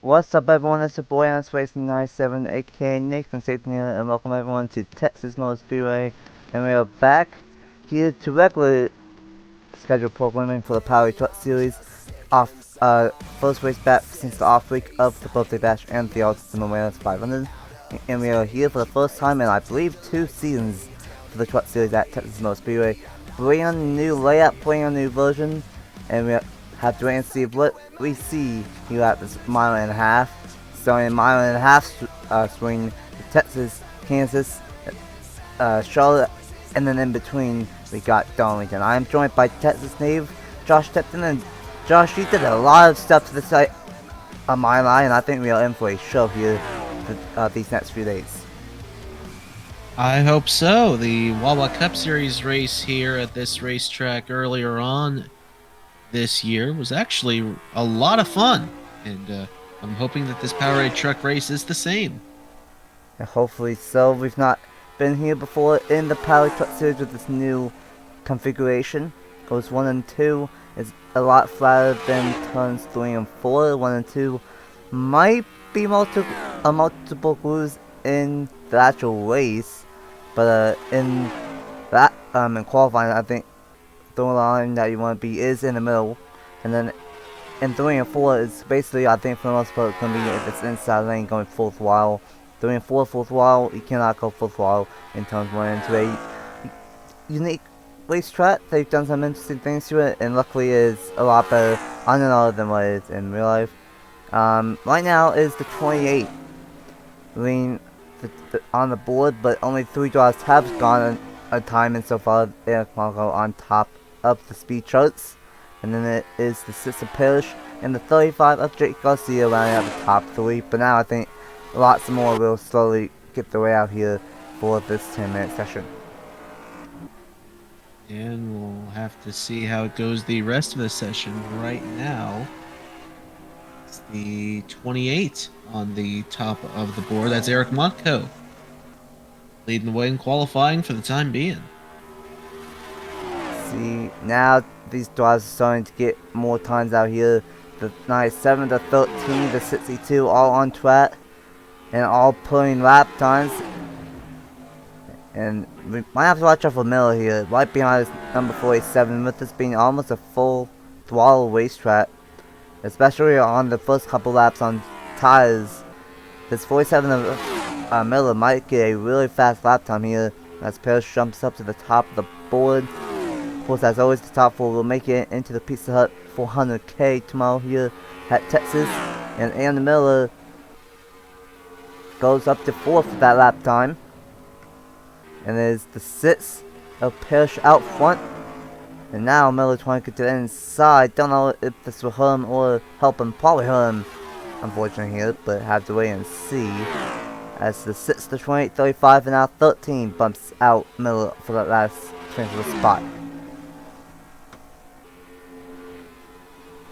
What's up everyone, it's your boy on Space 97 aka Nathan Stapleton here, and welcome everyone to Texas Motor Speedway. And we are back here to regular scheduled programming for the Powerade Truck Series. Off first race back since the off week of the birthday bash and the Ultimate Awareness 500. And we are here for the first time in I believe 2 seasons for the Truck Series at Texas Motor Speedway. Brand new layout, brand new version, and we have to wait and see what we see here at this mile and a half. Starting mile and a half swing to Texas, Kansas, Charlotte, and then in between we got Darlington. I am joined by Texas native Josh Tipton, and Josh, you did a lot of stuff to the site on my line, and I think we are in for a show here for, these next few days. I hope so. The Wawa Cup Series race here at this racetrack earlier on this year was actually a lot of fun, and I'm hoping that this Powerade truck race is the same. And hopefully so. We've not been here before in the Powerade Truck Series with this new configuration. Goes 1 and 2 is a lot flatter than turns 3 and 4. 1 and 2 might be multiple grooves in the actual race, but in that in qualifying, I think the line that you want to be is in the middle, and then in 3 and 4 is basically, I think for the most part, going to be if it's inside lane going full throttle. 3 and 4 full throttle, you cannot go full throttle in turns 1 and 2. A unique racetrack. They've done some interesting things to it, and luckily is a lot better on and on than what it is in real life. Right now is the 28 lane on the board, but only 3 drivers have gone a time, and so far Eric Marco on top of the speed charts. And then it is the 6 of Parrish and the 35 of Jake Garcia rounding out the top 3. But now I think lots more will slowly get their way out here for this 10-minute session. And we'll have to see how it goes the rest of the session. Right now, it's the 28 on the top of the board. That's Eric Montco, leading the way in qualifying for the time being. See, now these drivers are starting to get more times out here. The 97, the 13, the 62, all on track and all pulling lap times. And we might have to watch out for Miller here, right behind us, number 47, with this being almost a full throttle racetrack, especially on the first couple laps on tires. This 47 of Miller might get a really fast lap time here as Parrish jumps up to the top of the board. Of course, as always, the top 4 will make it into the Pizza Hut 400K tomorrow here at Texas, and Anna Miller goes up to 4th for that lap time. And there's the 6 of Parrish out front. And now Miller trying to get to the inside. Don't know if this will hurt him or help him. Probably hurt him, unfortunately here, but have to wait and see. As the 6, the 28, 35, and now 13 bumps out Miller for that last transfer spot.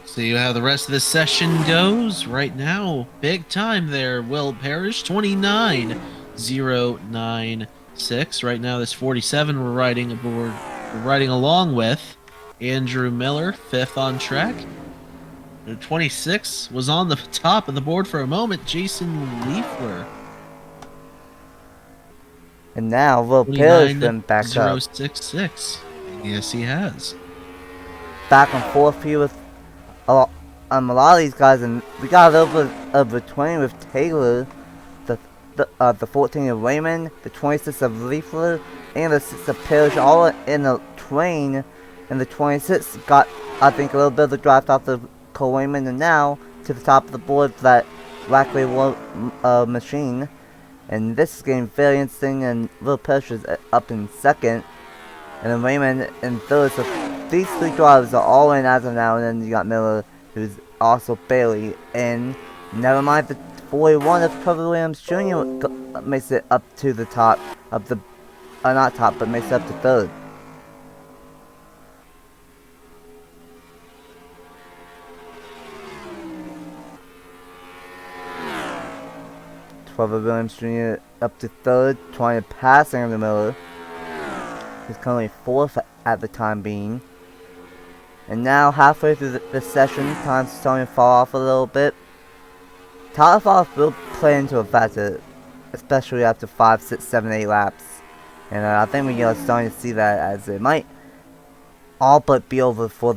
See how the rest of the session goes. Right now, big time there, Will Parrish, 29.096. Right now, this 47 we're riding along with Andrew Miller, 5th on track. The 26 was on the top of the board for a moment, Jason Leifler. And now Will Parrish went back up. 066. Yes, he has. Back and forth here with a lot of these guys, and we got a little bit of a 20 with Taylor, the 14 of Raymond, the 26 of Leifler, and the 6 of Parrish, all in the train. And the 26 got, I think, a little bit of the draft off the Cole Raymond, and now to the top of the board for that Rackley machine. And this is getting very interesting, and Will Parrish is up in 2nd, and then Raymond in 3rd. So these 3 drivers are all in as of now, and then you got Miller, who's also barely in. Never mind the 41 of Trevor Williams Jr. Makes it up to the top of the, not top, but makes it up to 3rd. Trevor Williams Jr. up to 3rd, trying to pass Andrew Miller, who's currently 4th at the time being. And now halfway through the session, time's starting to fall off a little bit. top off will play into a factor, especially after 5, 6, 7, 8 laps. And I think we are starting to see that, as it might all but be over for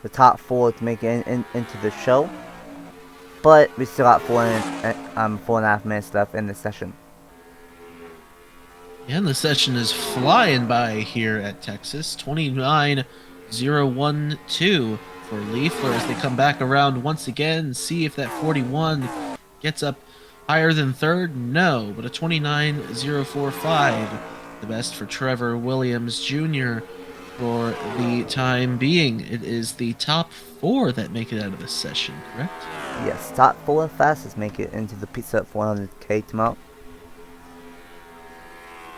the top 4 to make it into the show. But we still got 4.5 minutes left in the session. And the session is flying by here at Texas. 29.012 for Leafler as they come back around once again and see if that 41 gets up higher than third. No, but a 29.045. The best for Trevor Williams Jr. for the time being. It is the top 4 that make it out of this session, correct? Yes, top 4 fastest make it into the Pizza Hut 400K tomorrow.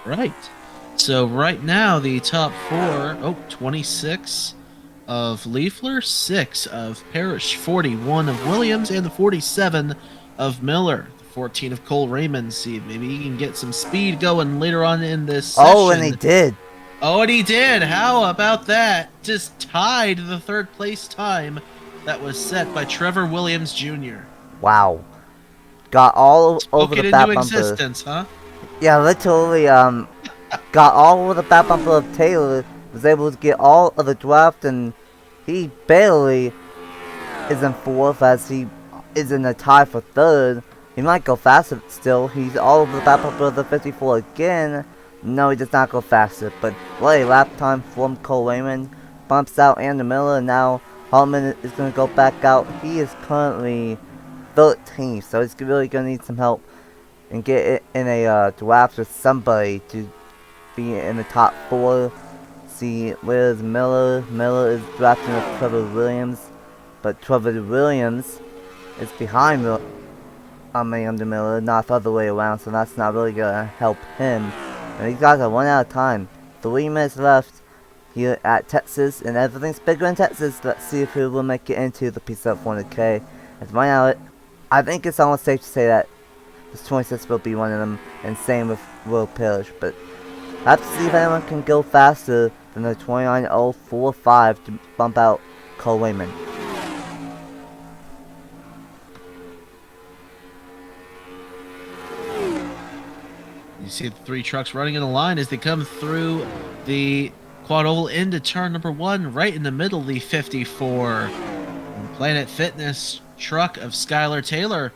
Right. So right now the top 4, 26 of Leafler, 6 of Parrish, 41 of Williams, and the 47 of Miller. The 14 of Cole Raymond. See if maybe he can get some speed going later on in this session. Oh, and he did. Oh, and he did. How about that? Just tied the 3rd place time that was set by Trevor Williams Jr. Wow. Got all over the back bumper. Existence, huh? Yeah, literally, got all over the back bumper of Taylor, was able to get all of the draft, and he barely is in 4th as he is in a tie for 3rd. He might go faster still. He's all over the back bumper of the 54 again. No, he does not go faster, but what a lap time from Cole Raymond. Bumps out Andrew Miller, and now Hartman is going to go back out. He is currently 13th, so he's really going to need some help and get it in a draft with somebody to be in the top 4. See, where's Miller? Miller is drafting with Trevor Williams, but Trevor Williams is behind Andrew Miller, not the other way around, so that's not really going to help him. And these guys are 1 out of time. 3 minutes left here at Texas, and everything's bigger in Texas. Let's see if who will make it into the Pizza Hut 400K. As right now, I think it's almost safe to say that this 26 will be one of them, and same with Will Parrish, but I have to see if anyone can go faster than the 29.045 to bump out Cole Raymond. You see the 3 trucks running in a line as they come through the quad oval into turn number 1, right in the middle, the 54 Planet Fitness truck of Skylar Taylor.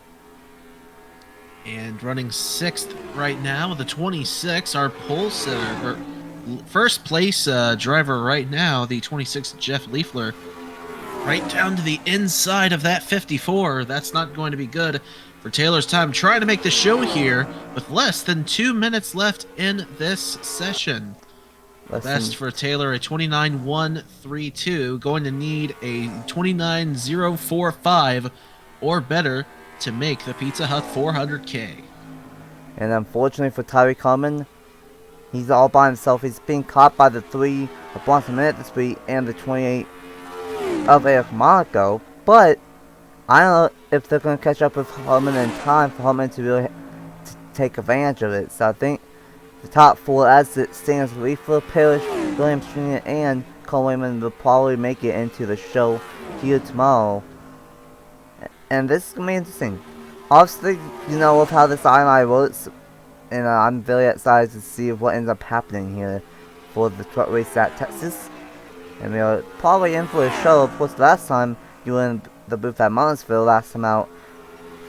And running 6th right now, the 26, our pole sitter, or first place driver right now, the 26 Jeff Leafler, right down to the inside of that 54. That's not going to be good for Taylor's time. Trying to make the show here with less than 2 minutes left in this session. Best for Taylor, a 29.132. Going to need a 29.045 or better to make the Pizza Hut 400K. And unfortunately for Tyreek Harmon, he's all by himself. He's being caught by the 3 of Bronson Minute this week and the 28 of Eric Monaco. But I don't know if they're going to catch up with Harmon in time for Harmon to really take advantage of it. So I think the top 4 as it stands, Leafler, Parrish, Williams Jr., and Cole Raymond will probably make it into the show here tomorrow. And this is going to be interesting. Obviously, you know of how this IMI works, and I'm very excited to see what ends up happening here for the truck race at Texas. And we are probably in for a show. Of course, last time you were in the booth at Martinsville, last time out,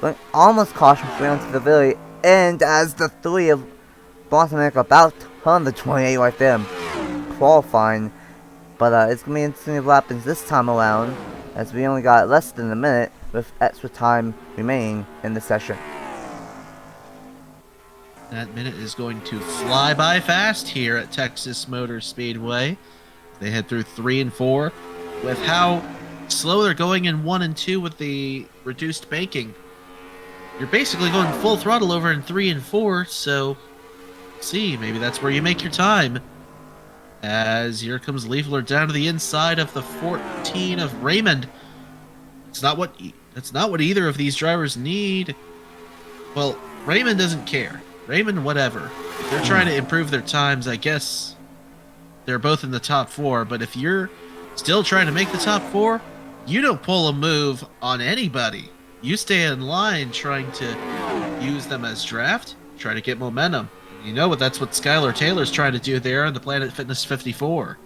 but almost caution free onto the very end as the 3 of Boston America about to turn the 28 right there, qualifying. But it's going to be interesting what happens this time around, as we only got less than a minute with extra time remaining in the session. That minute is going to fly by fast here at Texas Motor Speedway. They head through 3 and 4 with how slow they're going in 1 and 2 with the reduced banking. You're basically going full throttle over in 3 and 4, so see, maybe that's where you make your time. As here comes Leafler down to the inside of the 14 of Raymond. That's not what either of these drivers need. Well, Raymond doesn't care. Raymond, whatever. If they're trying to improve their times, I guess they're both in the top 4. But if you're still trying to make the top 4, you don't pull a move on anybody. You stay in line trying to use them as draft, try to get momentum. You know what? That's what Skylar Taylor's trying to do there on the Planet Fitness 54.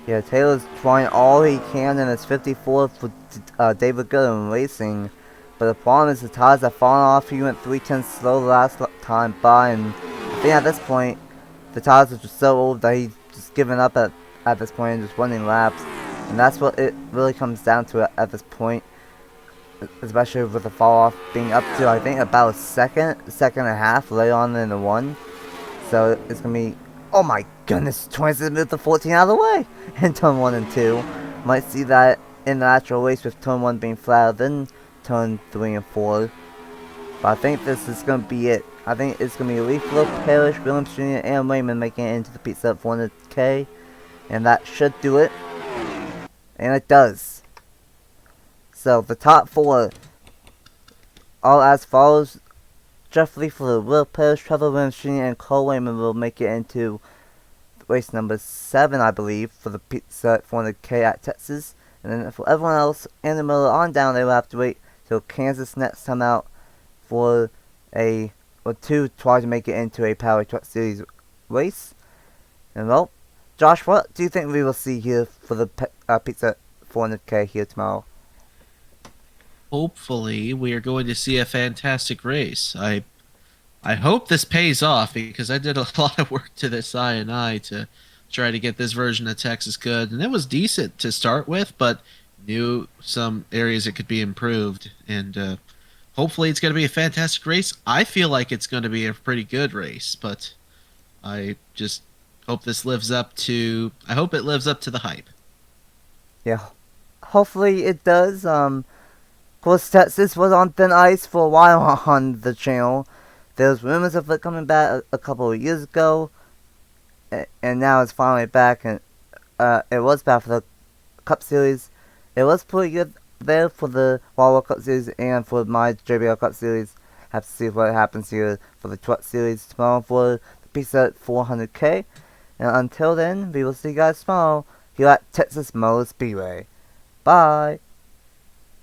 Yeah, Taylor's trying all he can in his 54th for David Goodham Racing. But the problem is the tires have fallen off. He went 3 tenths slow the last time by, and I think at this point, the tires are just so old that he's just given up at this point and just running laps. And that's what it really comes down to at this point. Especially with the fall off being up to, I think, about a second and a half late on in the one. So it's going to be, oh my goodness, 26 moved the 14 out of the way in turn 1 and 2. Might see that in the actual race with turn 1 being flatter than turn 3 and 4. But I think this is going to be it. I think it's going to be Leaflo, Parrish, Williams Jr., and Raymond making it into the pizza at 400k. And that should do it. And it does. So the top 4 all as follows. Jeff Leafler, Will Parrish, Trevor Williams Jr., and Cole Wayman will make it into race number 7, I believe, for the pizza at 400k at Texas. And then for everyone else, Andy Miller on down, they will have to wait till Kansas next time out for to try to make it into a Power Truck Series race. And well, Josh, what do you think we will see here for the pizza 400k here tomorrow? Hopefully, we are going to see a fantastic race. I hope this pays off because I did a lot of work to this I to try to get this version of Texas good, and it was decent to start with, but knew some areas it could be improved. And hopefully, it's going to be a fantastic race. I feel like it's going to be a pretty good race, but I just hope this lives up to. I hope it lives up to the hype. Yeah, hopefully it does. Of course, Texas was on thin ice for a while on the channel. There was rumors of it coming back a couple of years ago, and now it's finally back. And it was back for the Cup Series. It was pretty good there for the Wawa Cup Series and for my JBL Cup Series. Have to see what happens here for the Truck Series tomorrow for the pizza at 400k. And until then, we will see you guys tomorrow here at Texas Motor Speedway. Bye.